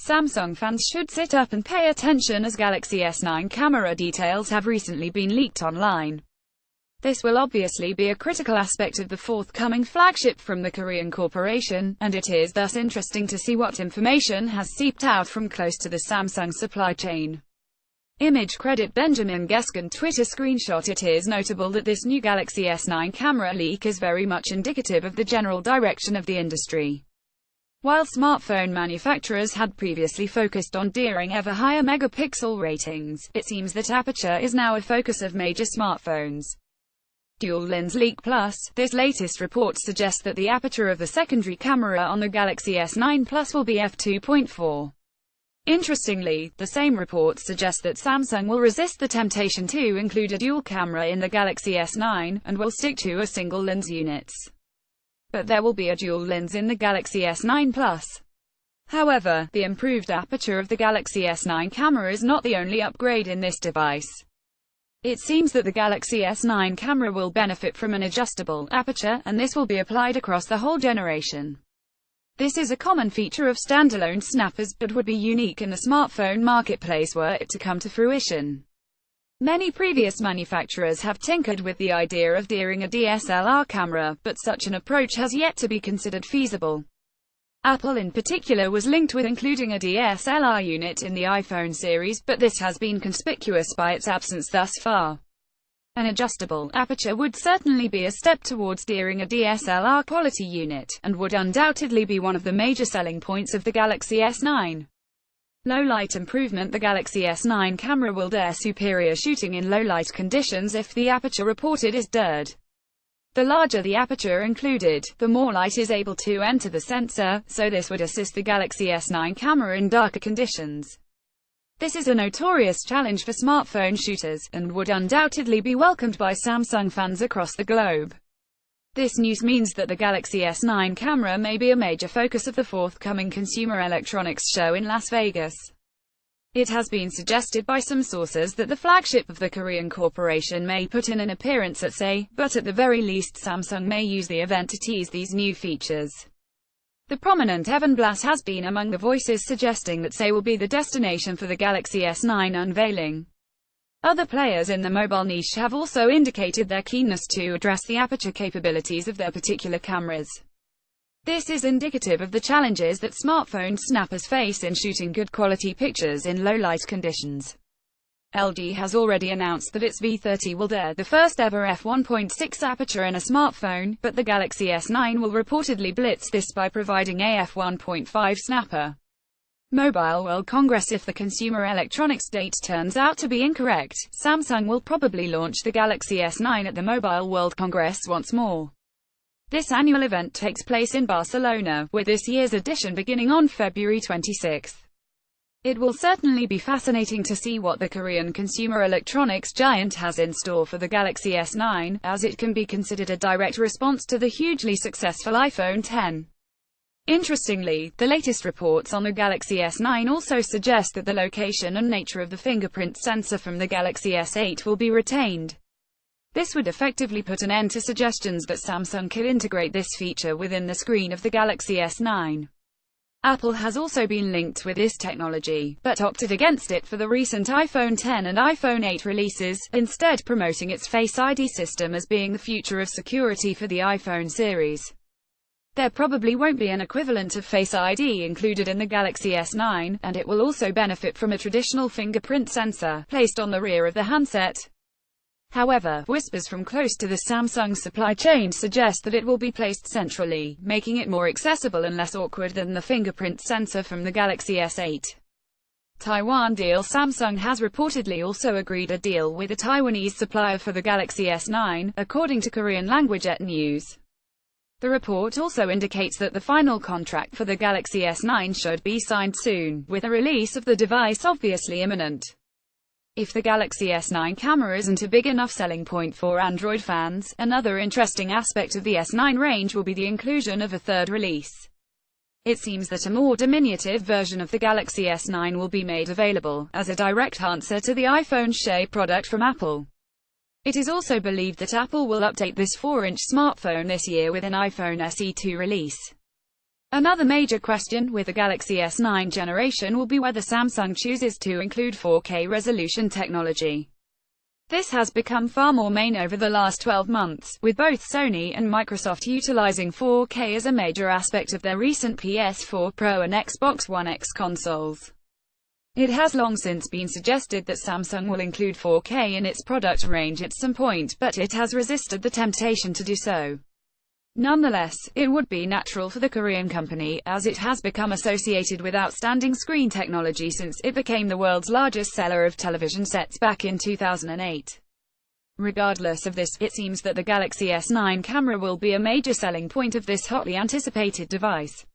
Samsung fans should sit up and pay attention as Galaxy S9 camera details have recently been leaked online. This will obviously be a critical aspect of the forthcoming flagship from the Korean corporation, and it is thus interesting to see what information has seeped out from close to the Samsung supply chain. Image credit Benjamin Geskin Twitter screenshot. It is notable that this new Galaxy S9 camera leak is very much indicative of the general direction of the industry. While smartphone manufacturers had previously focused on daring ever higher megapixel ratings, it seems that aperture is now a focus of major smartphones. Dual lens leak plus. This latest report suggests that the aperture of the secondary camera on the Galaxy S9 Plus will be f2.4. Interestingly, the same report suggests that Samsung will resist the temptation to include a dual camera in the Galaxy S9, and will stick to a single lens units. But there will be a dual lens in the Galaxy S9 Plus. However, the improved aperture of the Galaxy S9 camera is not the only upgrade in this device. It seems that the Galaxy S9 camera will benefit from an adjustable aperture, and this will be applied across the whole generation. This is a common feature of standalone snappers, but would be unique in the smartphone marketplace were it to come to fruition. Many previous manufacturers have tinkered with the idea of daring a DSLR camera, but such an approach has yet to be considered feasible. Apple in particular was linked with including a DSLR unit in the iPhone series, but this has been conspicuous by its absence thus far. An adjustable aperture would certainly be a step towards daring a DSLR quality unit, and would undoubtedly be one of the major selling points of the Galaxy S9. Low light improvement. The Galaxy S9 camera will dare superior shooting in low light conditions if the aperture reported is DIRD. The larger the aperture included, the more light is able to enter the sensor, so this would assist the Galaxy S9 camera in darker conditions. This is a notorious challenge for smartphone shooters, and would undoubtedly be welcomed by Samsung fans across the globe. This news means that the Galaxy S9 camera may be a major focus of the forthcoming Consumer Electronics Show in Las Vegas. It has been suggested by some sources that the flagship of the Korean corporation may put in an appearance at SE, but at the very least Samsung may use the event to tease these new features. The prominent Evan Blass has been among the voices suggesting that SE will be the destination for the Galaxy S9 unveiling. Other players in the mobile niche have also indicated their keenness to address the aperture capabilities of their particular cameras. This is indicative of the challenges that smartphone snappers face in shooting good quality pictures in low light conditions. LG has already announced that its V30 will dare the first ever f1.6 aperture in a smartphone, but the Galaxy S9 will reportedly blitz this by providing a f1.5 snapper. Mobile World Congress. If the Consumer Electronics date turns out to be incorrect, Samsung will probably launch the Galaxy S9 at the Mobile World Congress once more. This annual event takes place in Barcelona, with this year's edition beginning on February 26. It will certainly be fascinating to see what the Korean consumer electronics giant has in store for the Galaxy S9, as it can be considered a direct response to the hugely successful iPhone X. Interestingly, the latest reports on the Galaxy S9 also suggest that the location and nature of the fingerprint sensor from the Galaxy S8 will be retained. This would effectively put an end to suggestions that Samsung could integrate this feature within the screen of the Galaxy S9. Apple has also been linked with this technology, but opted against it for the recent iPhone X and iPhone 8 releases, instead promoting its Face ID system as being the future of security for the iPhone series. There probably won't be an equivalent of Face ID included in the Galaxy S9, and it will also benefit from a traditional fingerprint sensor, placed on the rear of the handset. However, whispers from close to the Samsung supply chain suggest that it will be placed centrally, making it more accessible and less awkward than the fingerprint sensor from the Galaxy S8. Taiwan deal. Samsung has reportedly also agreed a deal with a Taiwanese supplier for the Galaxy S9, according to Korean language ET News. The report also indicates that the final contract for the Galaxy S9 should be signed soon, with the release of the device obviously imminent. If the Galaxy S9 camera isn't a big enough selling point for Android fans, another interesting aspect of the S9 range will be the inclusion of a third release. It seems that a more diminutive version of the Galaxy S9 will be made available, as a direct answer to the iPhone SE product from Apple. It is also believed that Apple will update this 4-inch smartphone this year with an iPhone SE2 release. Another major question with the Galaxy S9 generation will be whether Samsung chooses to include 4K resolution technology. This has become far more main over the last 12 months, with both Sony and Microsoft utilizing 4K as a major aspect of their recent PS4 Pro and Xbox One X consoles. It has long since been suggested that Samsung will include 4K in its product range at some point, but it has resisted the temptation to do so. Nonetheless, it would be natural for the Korean company, as it has become associated with outstanding screen technology since it became the world's largest seller of television sets back in 2008. Regardless of this, it seems that the Galaxy S9 camera will be a major selling point of this hotly anticipated device.